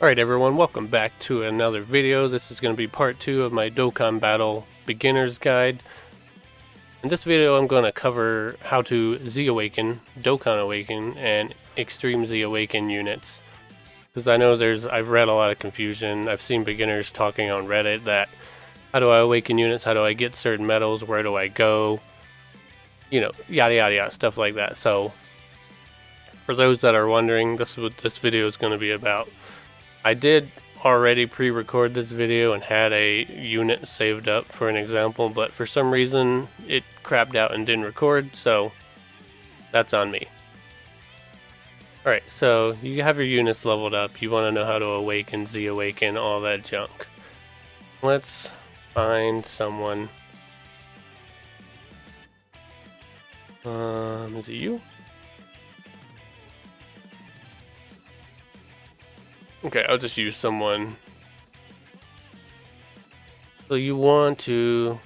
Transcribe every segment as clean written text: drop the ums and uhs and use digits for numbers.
Alright everyone, welcome back to another video. This is going to be part 2 of my Dokkan Battle Beginner's Guide. In this video I'm going to cover how to Z-Awaken, Dokkan Awaken, and Extreme Z-Awaken units. Because I know I've read a lot of confusion. I've seen beginners talking on Reddit that how do I awaken units, how do I get certain medals, where do I go, you know, yada yada yada, stuff like that. So for those that are wondering, this is what this video is going to be about. I did already pre-record this video and had a unit saved up for an example, but for some reason it crapped out and didn't record, so that's on me. Alright, so you have your units leveled up, you want to know how to awaken, Z-Awaken, all that junk. Let's find someone. Is it you? Okay, I'll just use someone. So you want to...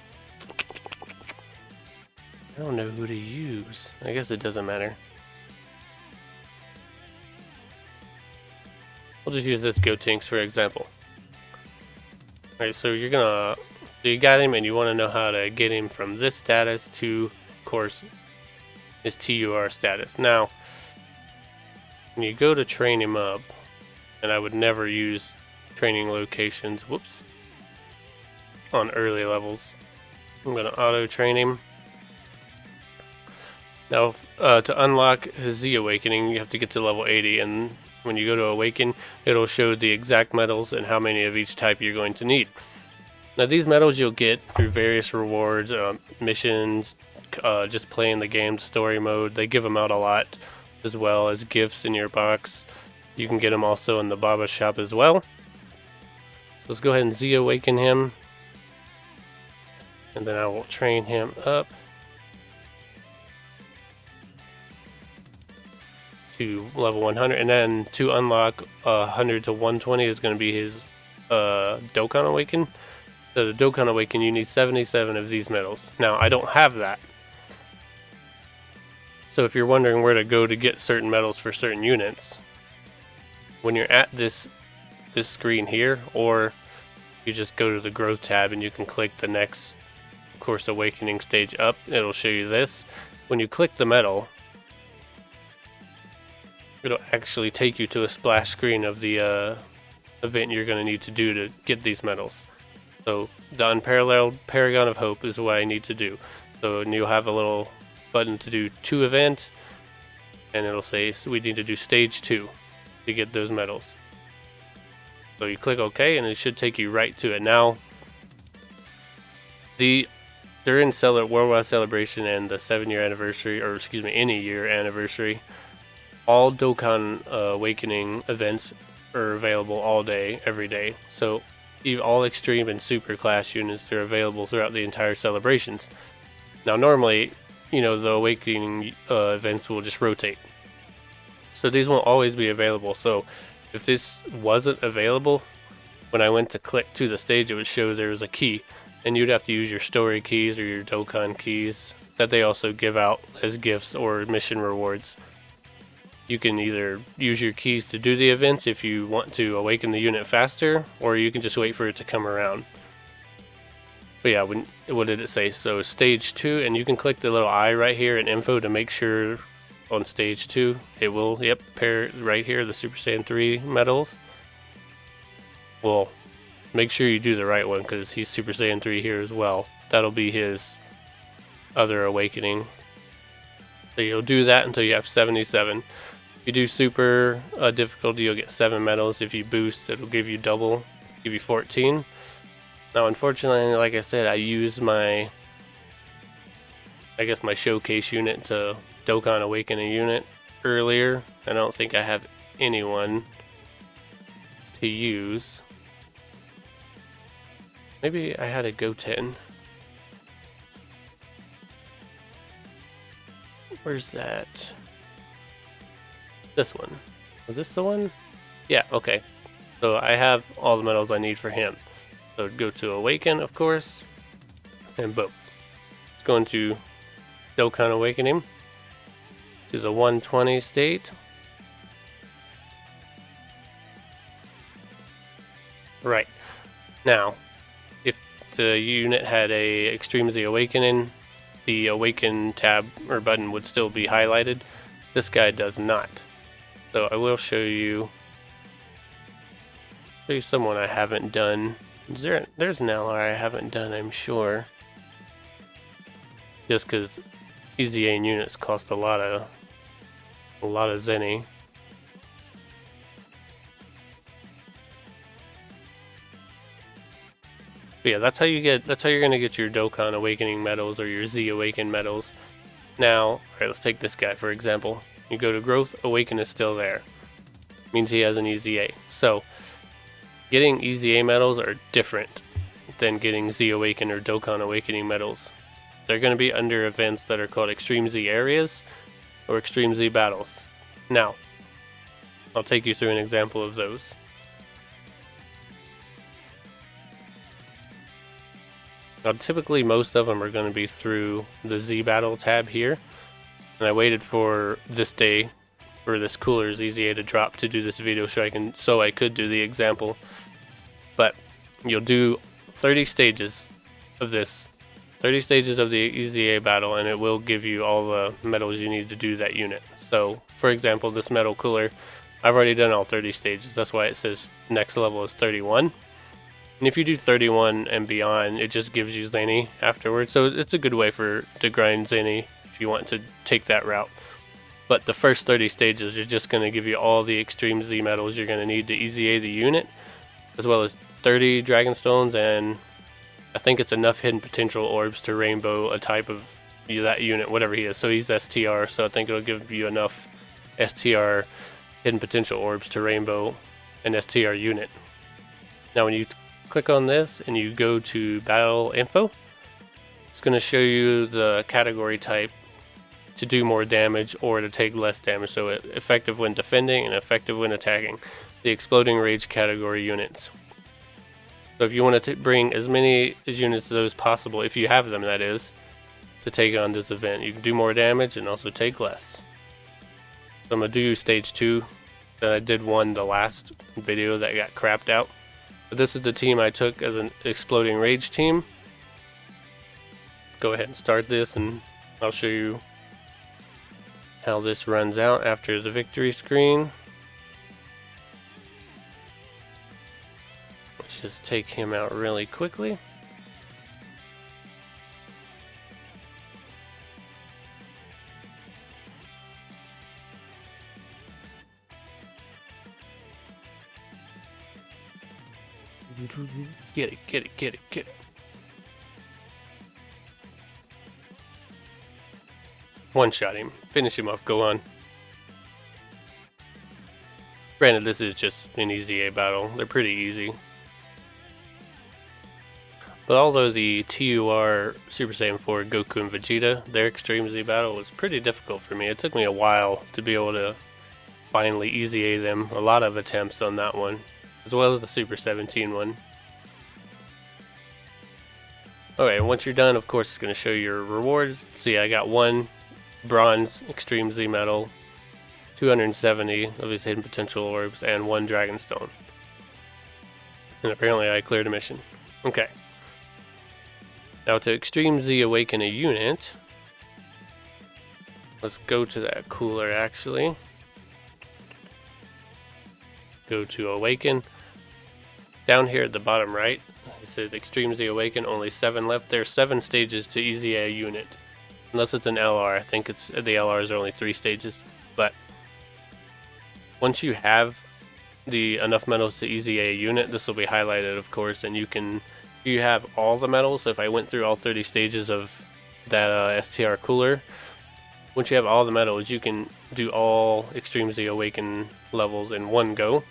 I don't know who to use. I guess it doesn't matter. I'll just use this Gotenks for example. Alright, so you got him and you want to know how to get him from this status to, of course, his TUR status. Now, when you go to train him up, and I would never use training locations, whoops, on early levels. I'm going to auto train him. Now, to unlock his Z Awakening, you have to get to level 80, and when you go to Awaken, it'll show the exact medals and how many of each type you're going to need. Now, these medals you'll get through various rewards, missions, just playing the game, story mode. They give them out a lot, as well as gifts in your box. You can get him also in the Baba shop as well. So let's go ahead and Z-Awaken him. And then I will train him up to level 100. And then to unlock 100 to 120 is going to be his Dokkan Awaken. So the Dokkan Awaken, you need 77 of these medals. Now, I don't have that. So if you're wondering where to go to get certain medals for certain units, when you're at this screen here, or you just go to the growth tab and you can click the next, of course, awakening stage up, it'll show you this. When you click the medal, it'll actually take you to a splash screen of the event you're going to need to do to get these medals. So the Unparalleled Paragon of Hope is what I need to do. So you'll have a little button to do 2 event, and it'll say so we need to do stage 2 to get those medals. So you click OK and it should take you right to it. Now, during Worldwide Celebration and the 7-year anniversary, or excuse me, any year anniversary, all Dokkan Awakening events are available all day, every day. So all Extreme and Super Class units are available throughout the entire celebrations. Now normally, you know, the Awakening events will just rotate. So these won't always be available. So if this wasn't available, when I went to click to the stage, it would show there was a key. And you'd have to use your story keys or your Dokkan keys that they also give out as gifts or mission rewards. You can either use your keys to do the events if you want to awaken the unit faster, or you can just wait for it to come around. But yeah, what did it say? So stage 2, and you can click the little eye right here in info to make sure on stage 2 it will, yep, pair right here, the Super Saiyan 3 medals. Well, make sure you do the right one because he's Super Saiyan 3 here as well. That'll be his other awakening. So you'll do that until you have 77. If you do super difficulty, you'll get 7 medals. If you boost, it'll give you double, give you 14. Now, unfortunately, like I said, I use my showcase unit to Dokkan Awaken a unit earlier. I don't think I have anyone to use. Maybe I had a Goten. Where's that? This one. Was this the one? Yeah, okay. So I have all the medals I need for him. So go to Awaken, of course, and boom. It's going to Dokkan Awakening to the 120 state. Right. Now, if the unit had a Extreme Z Awakening, the Awaken tab or button would still be highlighted. This guy does not. So I will show you someone I haven't done. There's an LR I haven't done, I'm sure. Just because EZA units cost a lot of zenny. But yeah, that's how you're gonna get your Dokkan Awakening medals or your Z Awaken medals. Now, alright, let's take this guy for example. You go to growth, Awaken is still there. Means he has an EZA. So getting EZA medals are different than getting Z Awaken or Dokkan Awakening medals. They're going to be under events that are called Extreme Z areas or Extreme Z battles. Now, I'll take you through an example of those. Now, typically most of them are going to be through the Z battle tab here, and I waited for this day for this cooler's EZA to drop to do this video so I could do the example. But you'll do 30 stages of this, 30 stages of the EZA battle, and it will give you all the medals you need to do that unit. So, for example, this metal cooler, I've already done all 30 stages. That's why it says next level is 31. And if you do 31 and beyond, it just gives you Zany afterwards. So it's a good way to grind Zany if you want to take that route. But the first 30 stages are just going to give you all the Extreme Z medals you're going to need to EZA the unit, as well as 30 Dragon Stones, and I think it's enough Hidden Potential Orbs to rainbow a type of that unit, whatever he is. So he's STR, so I think it'll give you enough STR Hidden Potential Orbs to rainbow an STR unit. Now when you click on this and you go to Battle Info, it's going to show you the category type to do more damage or to take less damage. So effective when defending and effective when attacking. The Exploding Rage category units. So if you want to bring as many units of those possible, if you have them that is, to take on this event, you can do more damage and also take less. So I'm going to do stage 2. Then I did one the last video that got crapped out. But this is the team I took as an Exploding Rage team. Go ahead and start this and I'll show you how this runs out after the victory screen. Let's just take him out really quickly. Get it. One shot him. Finish him off. Go on. Granted, this is just an EZA battle. They're pretty easy. But although the TUR Super Saiyan 4 Goku and Vegeta, their Extreme Z battle was pretty difficult for me. It took me a while to be able to finally EZA them. A lot of attempts on that one, as well as the Super 17 one. Okay, once you're done, of course, it's going to show your rewards. See, I got 1 Bronze Extreme Z medal, 270 of his Hidden Potential Orbs, and 1 Dragon Stone. And apparently I cleared a mission. Okay. Now to Extreme Z Awaken a unit, let's go to that cooler actually. Go to Awaken. Down here at the bottom right, it says Extreme Z Awaken, only 7 left. There's 7 stages to EZA a unit. Unless it's an LR, I think it's the LRs are only 3 stages. But once you have enough medals to EZA a unit, this will be highlighted of course, and you have all the medals. So if I went through all 30 stages of that STR cooler, once you have all the medals, you can do all Extreme Z Awaken levels in one go,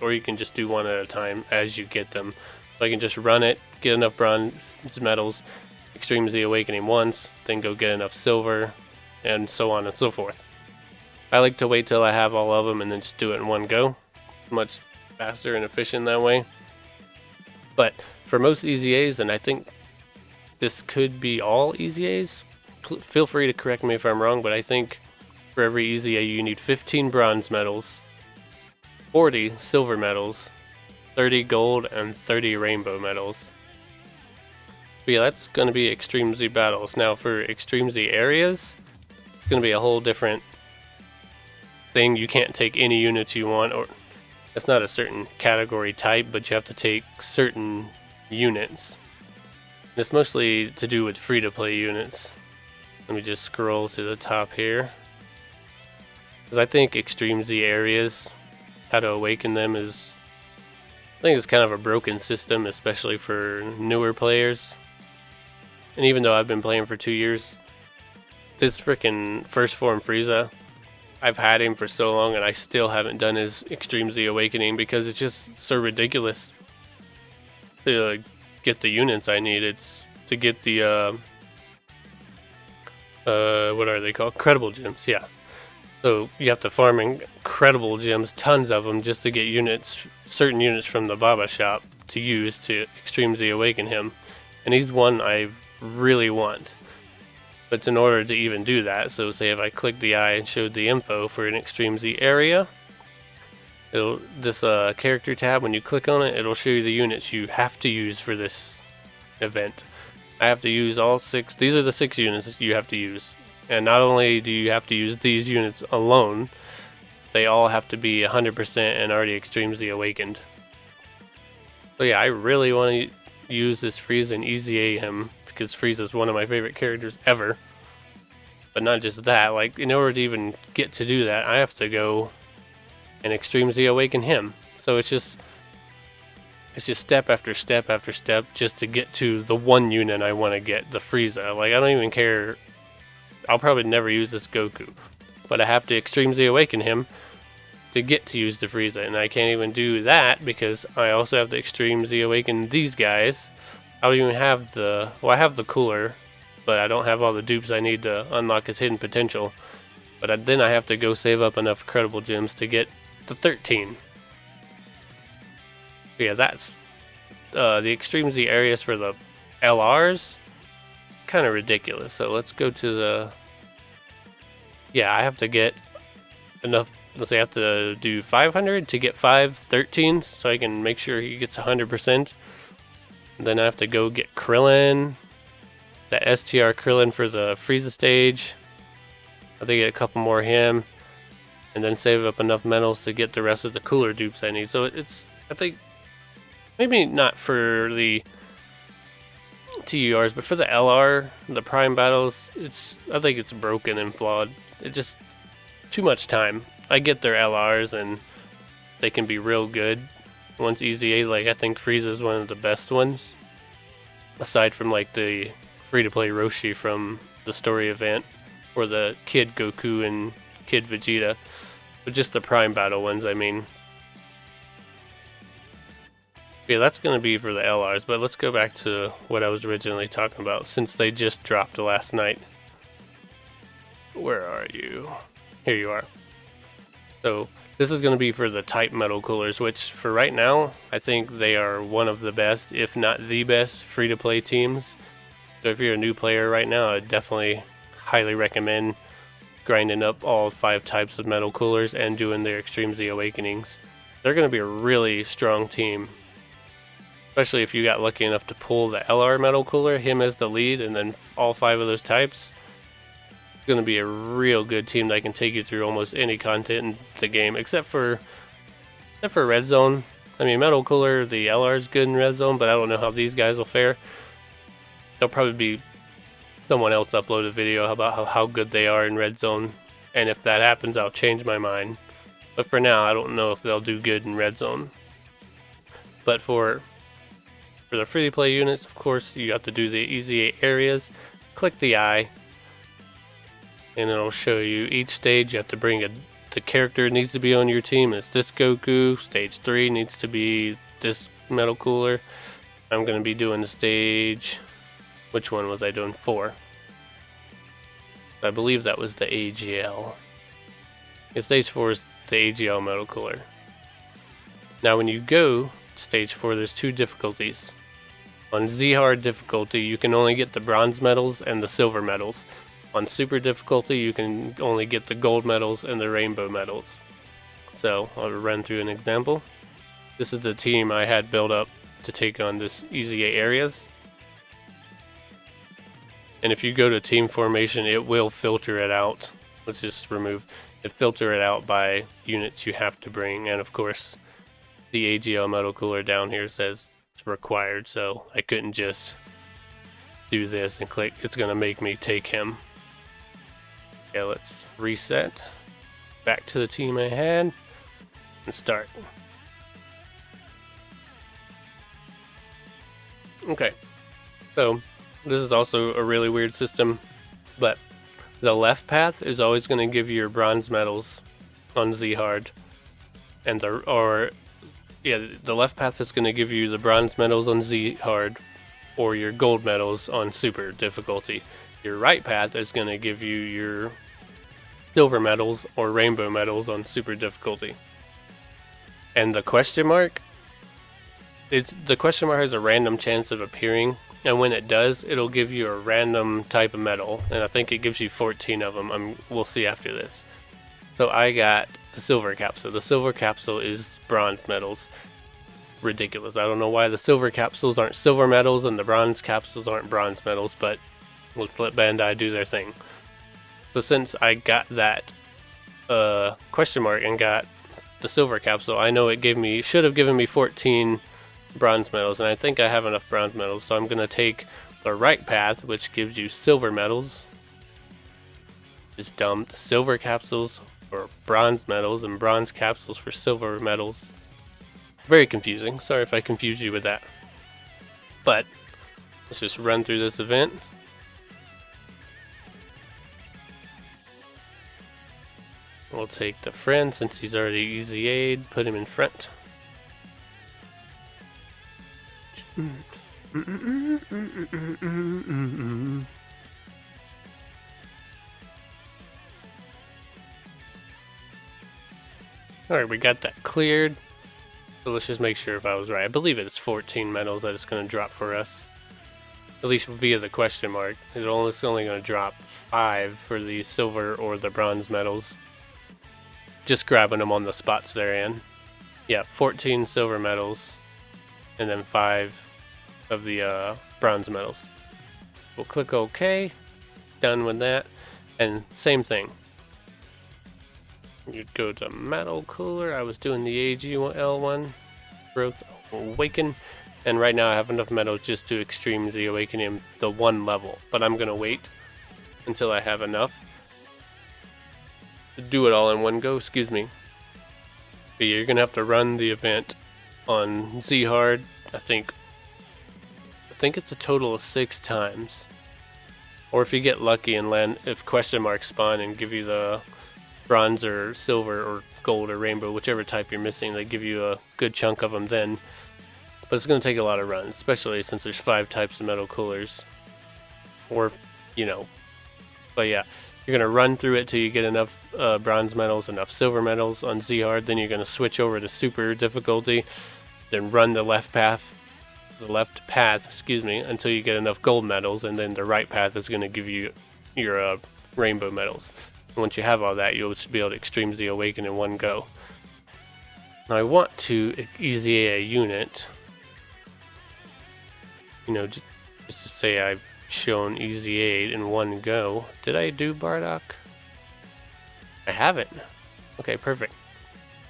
or you can just do one at a time as you get them. So I can just run it, get enough bronze medals, Extreme Z Awakening once, then go get enough silver, and so on and so forth. I like to wait till I have all of them and then just do it in one go. Much faster and efficient that way. But for most EZAs, and I think this could be all EZAs, feel free to correct me if I'm wrong, but I think for every EZA you need 15 bronze medals, 40 silver medals, 30 gold, and 30 rainbow medals. But yeah, that's going to be Extreme Z battles. Now for Extreme Z areas, it's going to be a whole different thing. You can't take any units you want, or it's not a certain category type, but you have to take certain units. It's mostly to do with free-to-play units. Let me just scroll to the top here. Because I think Extreme Z areas, how to awaken them is, I think it's kind of a broken system, especially for newer players. And even though I've been playing for 2 years, this freaking First Form Frieza, I've had him for so long and I still haven't done his Extreme Z Awakening because it's just so ridiculous to get the units I need. It's to get the, what are they called? Credible gems, yeah. So you have to farm incredible gems, tons of them, just to get units, certain units from the Baba shop to use to Extreme Z Awaken him. And he's one I really want. But in order to even do that, so say if I click the eye and showed the info for an Extreme Z area, this character tab, when you click on it, it'll show you the units you have to use for this event. I have to use all 6, these are the 6 units you have to use. And not only do you have to use these units alone, they all have to be 100% and already Extreme Z Awakened. So yeah, I really want to use this Frieza and EZA him, because Frieza is one of my favorite characters ever. But not just that, like in order to even get to do that, I have to go and Extreme Z Awaken him. So it's just step after step after step just to get to the one unit I want to get, the Frieza. Like I don't even care. I'll probably never use this Goku, but I have to Extreme Z Awaken him to get to use the Frieza, and I can't even do that because I also have to Extreme Z Awaken these guys. I don't even have the, well, I have the cooler, but I don't have all the dupes I need to unlock his hidden potential. But then I have to go save up enough credible gems to get the 13. But yeah, that's the Extreme Z areas for the LRs. It's kind of ridiculous. So let's go to the, yeah, I have to get enough. Let's say I have to do 500 to get 5 13s so I can make sure he gets 100%. Then I have to go get Krillin, the STR Krillin for the Frieza stage. I have to get a couple more of him, and then save up enough medals to get the rest of the cooler dupes I need. So it's, I think, maybe not for the TURs, but for the LR, the Prime battles, I think it's broken and flawed. It's just too much time. I get their LRs and they can be real good. Once EZA, like I think Frieza is one of the best ones, aside from like the free-to-play Roshi from the story event, or the Kid Goku and Kid Vegeta, but just the Prime battle ones, I mean. Yeah, that's going to be for the LRs, but let's go back to what I was originally talking about, since they just dropped last night. Where are you? Here you are. So this is going to be for the type metal coolers, which for right now, I think they are one of the best, if not the best, free-to-play teams. So if you're a new player right now, I definitely highly recommend grinding up all 5 types of metal coolers and doing their Extreme Z Awakenings. They're going to be a really strong team, especially if you got lucky enough to pull the LR metal cooler, him as the lead, and then all 5 of those types. It's going to be a real good team that can take you through almost any content in the game, except for Red Zone. I mean, Metal Cooler, the LR is good in Red Zone, but I don't know how these guys will fare. There'll probably be someone else upload a video about how good they are in Red Zone, and if that happens, I'll change my mind. But for now, I don't know if they'll do good in Red Zone. But for the free-to-play units, of course, you have to do the EZA areas. Click the eye, and it'll show you each stage. You have to bring the character needs to be on your team. It's this Goku. Stage 3 needs to be this metal cooler. I'm going to be doing the stage, which one was I doing? 4. I believe that was the AGL. Yeah, stage 4 is the AGL metal cooler. Now when you go to stage 4, there's 2 difficulties. On Z hard difficulty, you can only get the bronze medals and the silver medals. On super difficulty, you can only get the gold medals and the rainbow medals. So I'll run through an example. This is the team I had built up to take on this easy areas. And if you go to team formation, it will filter it out. Let's just remove it, filter it out by units you have to bring. And of course, the AGL metal cooler down here says it's required, so I couldn't just do this and click. It's gonna make me take him. Okay, let's reset back to the team I had and start. Okay, so this is also a really weird system, but the left path is always going to give you your bronze medals on Z hard, and the left path is going to give you the bronze medals on Z hard, or your gold medals on super difficulty. Your right path is going to give you your silver medals or rainbow medals on super difficulty. And the question mark, the question mark has a random chance of appearing, and when it does, it'll give you a random type of medal, and I think it gives you 14 of them. We'll see after this. So I got the silver capsule. The silver capsule is bronze medals. Ridiculous. I don't know why the silver capsules aren't silver medals and the bronze capsules aren't bronze medals, but let's let Bandai do their thing. So since I got that question mark and got the silver capsule, I know it should have given me 14 bronze medals, and I think I have enough bronze medals, so I'm gonna take the right path, which gives you silver medals. Just dump the silver capsules for bronze medals and bronze capsules for silver medals. Very confusing. Sorry if I confused you with that. But let's just run through this event. We'll take the friend since he's already easy aid, put him in front. Alright, we got that cleared. So let's just make sure if I was right. I believe it's 14 medals that it's going to drop for us. At least via the question mark. It's only going to drop 5 for the silver or the bronze medals. Just grabbing them on the spots they're in. Yeah, 14 silver medals. And then 5 of the bronze medals. We'll click OK. Done with that. And same thing. You'd go to metal cooler. I was doing the AGL one. Growth awaken. And right now I have enough metal just to extreme Z awaken him the 1 level. But I'm going to wait until I have enough to do it all in one go. Excuse me. But you're going to have to run the event on Z hard. I think it's a total of 6 times. Or if you get lucky and land, if question marks spawn and give you the bronze or silver or gold or rainbow, whichever type you're missing, they give you a good chunk of them then. But it's going to take a lot of runs, especially since there's 5 types of metal coolers. Or, but yeah, you're going to run through it till you get enough bronze medals, enough silver medals on Z hard. Then you're going to switch over to super difficulty, then run the left path, until you get enough gold medals, and then the right path is going to give you your rainbow medals. And once you have all that, you'll just be able to extreme Z awaken in one go. Now I want to easy a unit, just to say I've shown easy aid in one go. Did I do Bardock? I haven't. Okay, perfect.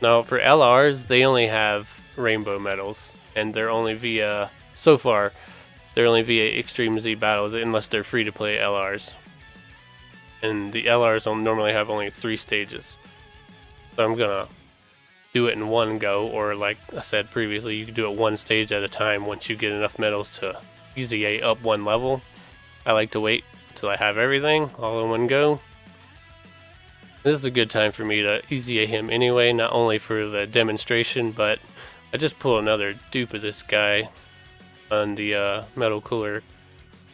Now for LRs, they only have rainbow medals, and they're only via, so far, they're only via Extreme Z battles, unless they're free to play LRs. And the LRs normally have only 3 stages. So I'm gonna do it in one go, or like I said previously, you can do it 1 stage at a time once you get enough medals to easy A up 1 level. I like to wait until I have everything all in one go. This is a good time for me to easy A him anyway, not only for the demonstration, but I just pulled another dupe of this guy on the Metal Cooler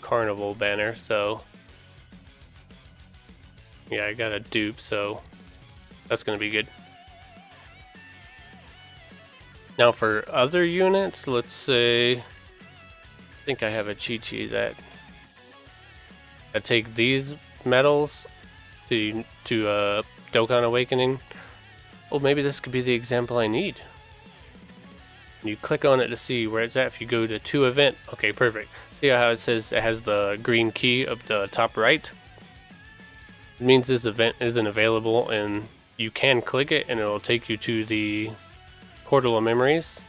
Carnival banner, so yeah, I got a dupe, so that's going to be good. Now for other units, let's say, I think I have a cheat sheet that I take these medals to Dokkan Awakening. Oh, maybe this could be the example I need. You click on it to see where it's at. If you go to event, okay, perfect. See how it says it has the green key up the top right? It means this event isn't available, and you can click it and it'll take you to the portal of memories,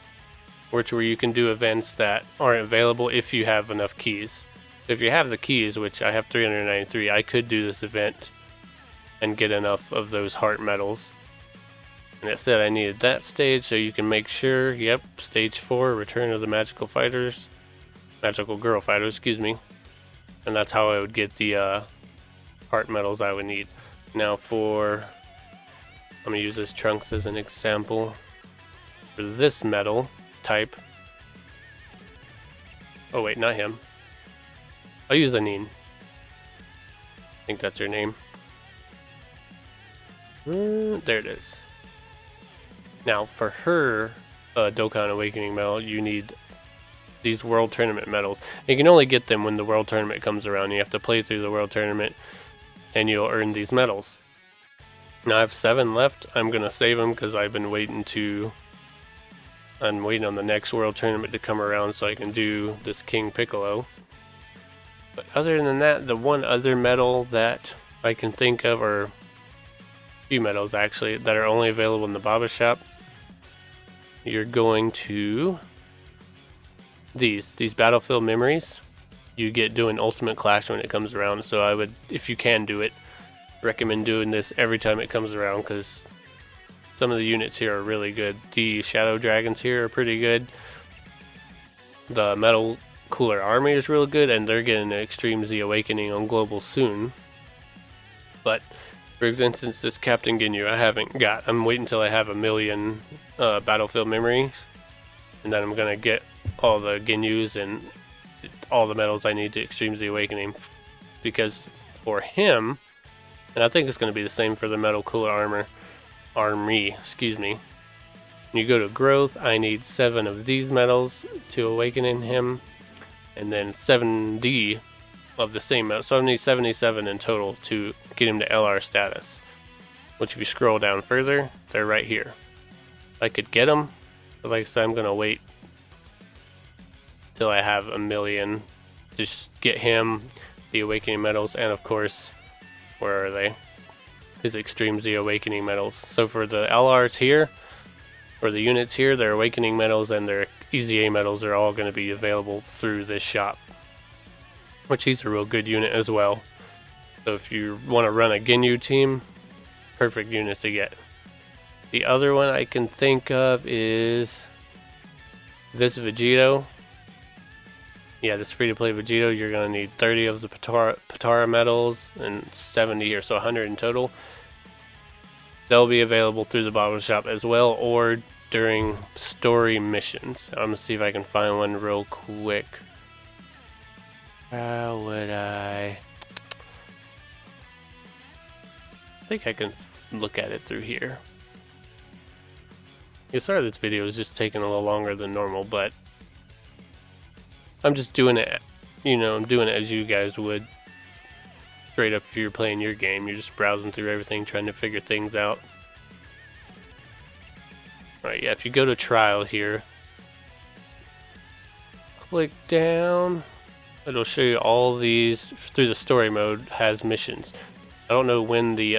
which where you can do events that aren't available if you have enough keys. If you have the keys, which I have 393, I could do this event and get enough of those heart medals. And it said I needed that stage, so you can make sure, yep, stage 4, Return of the Magical Fighters. Magical Girl Fighters, excuse me. And that's how I would get the heart medals I would need. Now I'm going to use this Trunks as an example. For this medal type. Oh wait, not him. I'll use Anine. I think that's her name. There it is. Now, for her Dokkan Awakening medal, you need these World Tournament medals. You can only get them when the World Tournament comes around. You have to play through the World Tournament, and you'll earn these medals. Now, I have 7 left. I'm going to save them because I've been waiting I'm waiting on the next World Tournament to come around so I can do this King Piccolo. But other than that, the one other medal that I can think of, or a few medals actually, that are only available in the Baba shop, you're going to these Battlefield Memories. You get doing Ultimate Clash when it comes around, so I would, if you can do it, recommend doing this every time it comes around, because some of the units here are really good. The Shadow Dragons here are pretty good. The Metal Cooler Army is real good, and they're getting an Extreme Z Awakening on Global soon. But for instance, this Captain Ginyu I haven't got. I'm waiting until I have 1 million Battlefield Memories, and then I'm gonna get all the Ginyus and all the medals I need to Extreme Z Awakening. Because for him, and I think it's gonna be the same for the Metal Cooler Army, excuse me. When you go to growth, I need 7 of these medals to awaken in him, and then 70 of the same medal. So I need 77 in total to get him to LR status. Which if you scroll down further, they're right here. I could get them, but like I said, I'm gonna wait till I have 1 million to just get him the awakening medals, and of course, where are they? His Extreme Z Awakening medals. So for the LRs here, or the units here, their Awakening medals and their EZA medals are all going to be available through this shop. Which he's a real good unit as well. So if you want to run a Ginyu team, perfect unit to get. The other one I can think of is this Vegito. Yeah, this free-to-play Vegito, you're going to need 30 of the Patara medals and 70 here, so 100 in total. They'll be available through the bottle shop as well, or during story missions. I'm going to see if I can find one real quick. How would I think I can look at it through here. Yeah, sorry this video is just taking a little longer than normal, but I'm just doing it, you know, I'm doing it as you guys would. Straight up if you're playing your game, you're just browsing through everything, trying to figure things out. Alright, yeah, if you go to trial here, click down, it'll show you all these through the story mode has missions. I don't know when the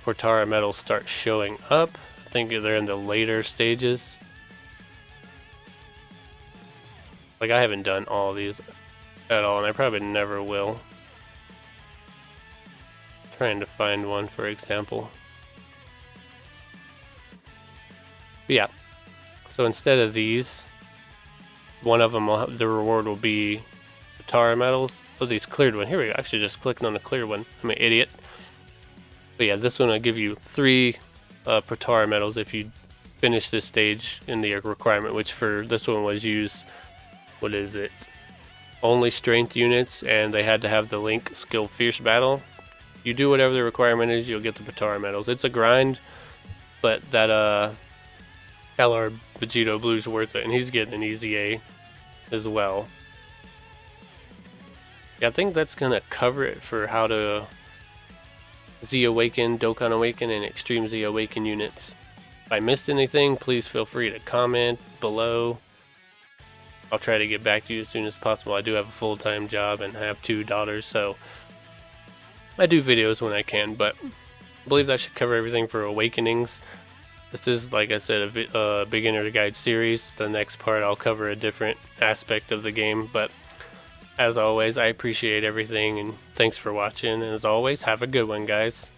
Portara medals start showing up. I think they're in the later stages. Like, I haven't done all these at all, and I probably never will. Trying to find one, for example. But yeah, so instead of these, one of them will have, the reward will be Tara medals. Oh, these cleared one. Here we go. Actually, just clicking on the clear one. I'm an idiot. But yeah, this one will give you 3 Protara medals if you finish this stage in the requirement, which for this one was use, what is it? Only strength units, and they had to have the Link skill Fierce Battle. You do whatever the requirement is, you'll get the Protara medals. It's a grind, but that LR Vegito Blue's worth it, and he's getting an easy A as well. Yeah, I think that's gonna cover it for how to Z Awaken, Dokkan Awaken, and Extreme Z Awaken units. If I missed anything, please feel free to comment below. I'll try to get back to you as soon as possible. I do have a full-time job and have 2 daughters, so I do videos when I can, but I believe that should cover everything for Awakenings. This is, like I said, a beginner guide series. The next part I'll cover a different aspect of the game, but as always, I appreciate everything and thanks for watching, and as always, have a good one, guys.